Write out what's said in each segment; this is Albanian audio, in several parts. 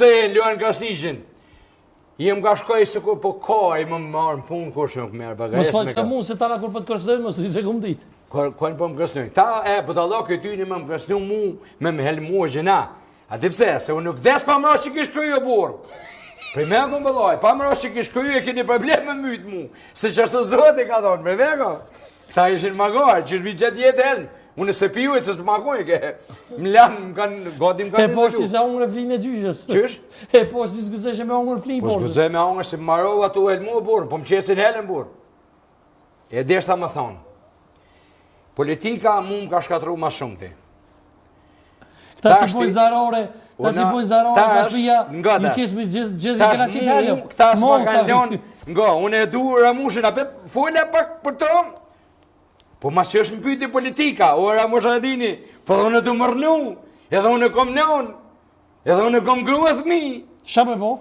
Se luan Krasniqin. Jem ka shkoj se ku po kaj më marë në punë kur shumë merë bagajes me ka. Mos faqë ka mund se tala kur po të kërstojnë, mos rrisë e këmë ditë. Kërën po më kërstojnë. Ta po të Allah këtë ty një më kërstojnë mu me më helmu e gjena. A di pse, se unë nuk des pa më rashë që kishë kryjë e burë. Prej me këmë bëlloj, pa më rashë që kishë kryjë e keni problem me mytë mu. Se që është të zote ka thonë, prej veko. Këta ishin magarë, që shbi gjatë jetë helmë. Unë se piju e se së makoj ke. Më lanë, më kanë, gati më kanë E po që se ongër e flinë e gjyshës. Qysh? E po që s'gëzeshe me ongër flinë, Po s'gëzej me ongër se marova tu helmu e burë, po më qesin helen burë. E deshta më thonë. Politika mu më ka shkatru ma shumë ti. Këta si pojnë zarore, ta shpija, një qesë me gjithë i këna qitë halëm. Këta s'ma kanë lonë, unë e du Ramushin, ape fulle pak për tonë. Po mas që është më pyti politika, o Ramushadini, po dhe unë e du mërnu, edhe unë e kom nënë, edhe unë e kom grua thmi. Shape po?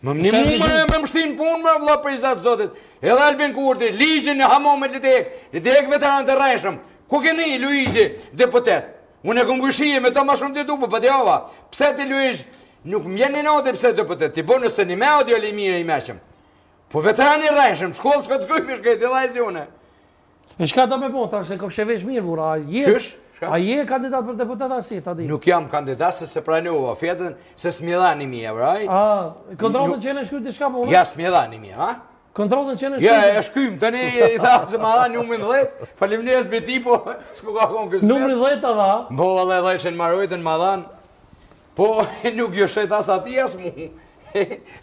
Më më mështin punë më vla për i zatë zotit. Edhe Albin Kurti, ligjën e hamo me Litek veteran të rejshëm. Ku keni, Luigi, deputet? Unë e kom gëshije me to ma shumë të du, po java. Pse ti Luigi, nuk më jeni note pse deputet, ti bonus se një me audio li mire i meqëm. Po veteran i rejshëm, shkollë s'ka të kujmë shkejt, e lajzi une. E shka do me po, ta se kopshevesh mirë, bura, a je kandidat për deputet asi, ta di? Nuk jam kandidat se se pranova, fjetën se s'mjedhani mija, vraj. Kontrolën që në shkyrti shka po? Ja, s'mjedhani mija, ha? Kontrolën që në shkyrti? Ja, e shkym, të ne i tha se ma dha numrin 10, falimnes beti, po, s'ku ka konë kësmet. Numrin 10 ta dha? Bo, dhe 10 që në marojtën ma dhan, po, nuk jo shet as ati as mu,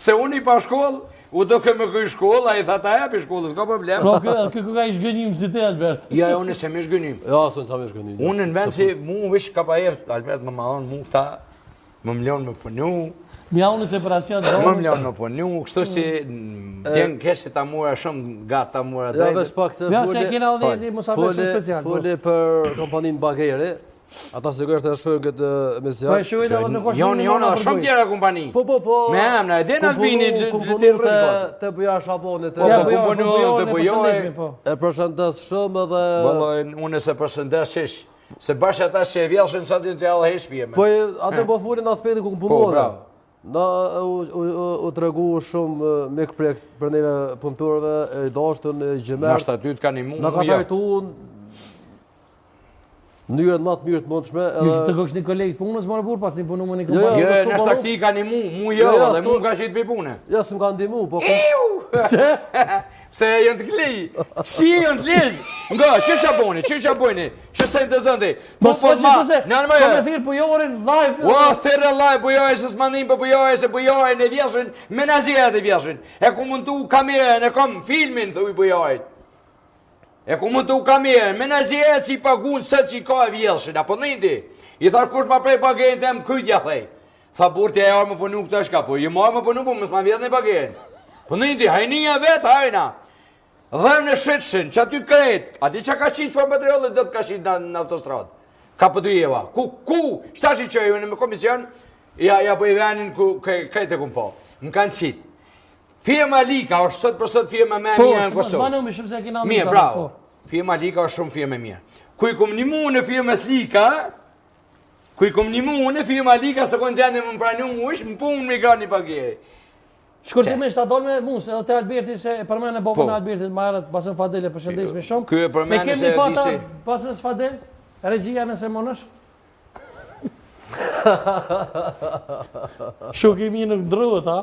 se unë i pa shkollë, u do ke me këj shkolla, i tha ta hepi shkollës, ka problem. Pro, kë ka i shgënjim si te, Albert? Ja, unë se me shgënjim. Ja, së në ta me shgënjim. Unë në vend si mu vish ka pa jef, Albert më madhon, mu tha, më mlion me punu. Mja unë separacion do. Më mlion me punu, kështu si, tjenë keshi ta mura shumë, gata ta mura drejtë. Ja, vesh pak se ja, se kena një musafir shumë special. Foli për kompaninë Bageri. Ata sigurisht e shohin këtë emision. Po e shohin edhe nuk është Jonë shumë tjera kompani. Po. Me emra, e den Albini të Bujar Shabonit. Të Bujoj. E përshëndes shumë edhe... Bëlloj, unë se përshëndes qish. Se bashkë ata që e vjellshin sot të jallë heshpje. Po, atë po fulin në aspektin ku punuar. Na u tregu shumë mik preks për neve punëtorëve, e dashtën, e gjemert. Na shtatyt kanë imun. Na ka trajtuar mënyrën më të mirë të mundshme. Të kësh një kolegë punës marrë burë pas një punu më një kompani. Jo, në shtakti ka një mu jo, dhe mu ka qitë për pune. Ja, së më ka ndimu, po... Pse? Pse jënë të klej? Si jënë të lejë? Nga, që shaboni, që sejnë të zëndi? Mos po që të se, ka me thirë bujorin live. O, thirë live bujorin, se s'mandim për bujorin, se bujorin e vjeshin, menazirat e vjeshin. E ku mundu kamerën, e kom filmin, thuj bujorin. E ku mund të u kamerën, menaxherët që i pagun sëtë që i ka e vjellshin, apo në indi. I tharë kush ma prej pagerën të më krytja, thej. Tha burti e arë më punu këtë është ka, po i marë më punu, po mësë ma vjetë në pagerën. Po në indi, hajnija vetë, hajna. Dhe në shetshin, që aty krejt, ati që ka qitë që materialet dhe të ka qitë në autostradë. Ka për dujeva. Ku, shtashi që ju në me komision, ja po i venin krejt e kum po. Më kanë qitë. Firma Lika është sot për sot firma me mirë në Kosovë. Mirë, bravo. Firma Lika është shumë firma mirë. Kuj kom një mu në firmës Lika, se kënë gjendë më pranu ush, më punë më gra një pageri. Shkurtimisht, ta donë me mu, se dhe te Alberti, se përmene bobën e Albertit, ma erët pasën Fadele, përshëndes me shumë. Kjo e përmene se disi. Me kemi fata pasës Fadel, regjia nëse monësh? Shukimi nuk ndrëvët, ha?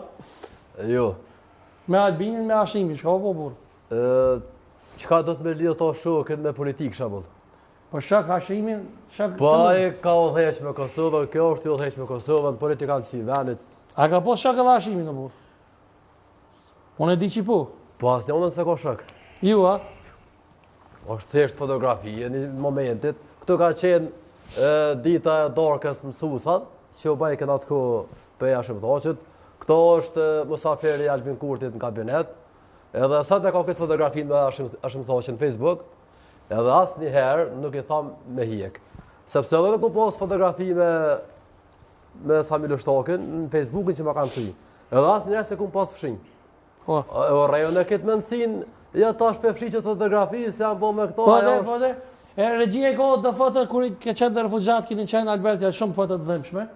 Jo. Me Albinin, me Ashimin, shka po burë? Qka do të me lidhë ta shokën me politikë, shabull? Po shak Ashimin, shak... Po aje ka udheq me Kosovën, kjo është udheq me Kosovën, politikanë të venit. A ka pos shak edhe Ashimin, në burë? Unë e di që po? Po asë një unë nëse ka shak. Ju, a? është thjesht fotografie në momentit. Këtu ka qenë dita e darkës mësusat, që u bajke në atë ku për jashtë mëtoqët. Këto është musafiri Albin Kurtit në kabinet, edhe sa të ka këtë fotografi me Ashimthoqë në Facebook, edhe asë njëherë nuk i thamë me hjek. Sepse edhe nuk pas fotografi me Sami Lështokin në Facebookin që ma kanë të edhe asë njëherë se ku pas fshinj. O rejon e këtë mëndësin, ja ta shpe fshi që fotografi, se janë po me këto... Po dhe, regjia e kohë të foto, kur ke qenë në refugjat, kini qenë Alberti, shumë foto të dhemshme.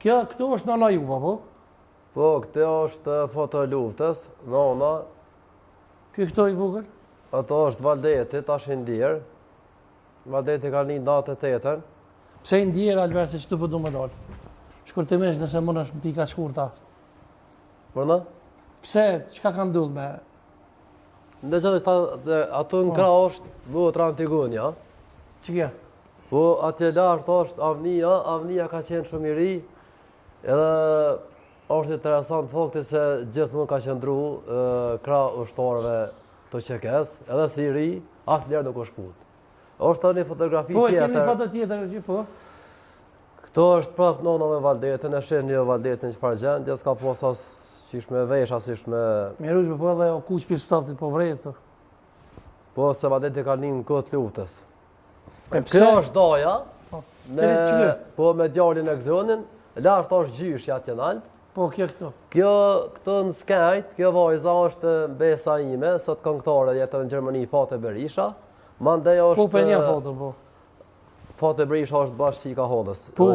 Këtu është nana juva, po? Po, këtë është foto e luftës, nona. Këto i vogël? Ato është Valdeti, tash i ndjerë. Valdeti ka një natë të 8-ën. Pse i ndjerë, Albert, se që të përdu më dalë? Shkurtimisht nëse më është më pika shkurta. Përna? Pse, qka ka ndodhur me? Në që ato në krah është vëtra Antigonia. Që kja? Po, atje lartë është Avnia, Avnia ka qenë shumë i ri, edhe është interesant fakti se gjithmonë ka qëndru krah ushtarëve të qekes, edhe si i ri, asnjëherë nuk është punë. Është një fotografi tjetër. Po, e kemi foto tjetër, po? Këto është prapë nona me Valdetin, e shenë një Valdetin që farë gjendje, s'ka pos as qish me vesh, as ish me... Mjerushme, po edhe o kuq për staftit po vrejtë. Po, se Valdeti ka një në këtë luftës. Pse? Kjo është doja, me djalin e gëzonin, lartë është gjyshja atje në altë. Po, këto. Këtë në skajt, kjo vajza është besa ime, sot këngëtare jetë në Gjermani, Fate Berisha. Po, për një foto, po. Fate Berisha është bashkë që i ka hodës. Po,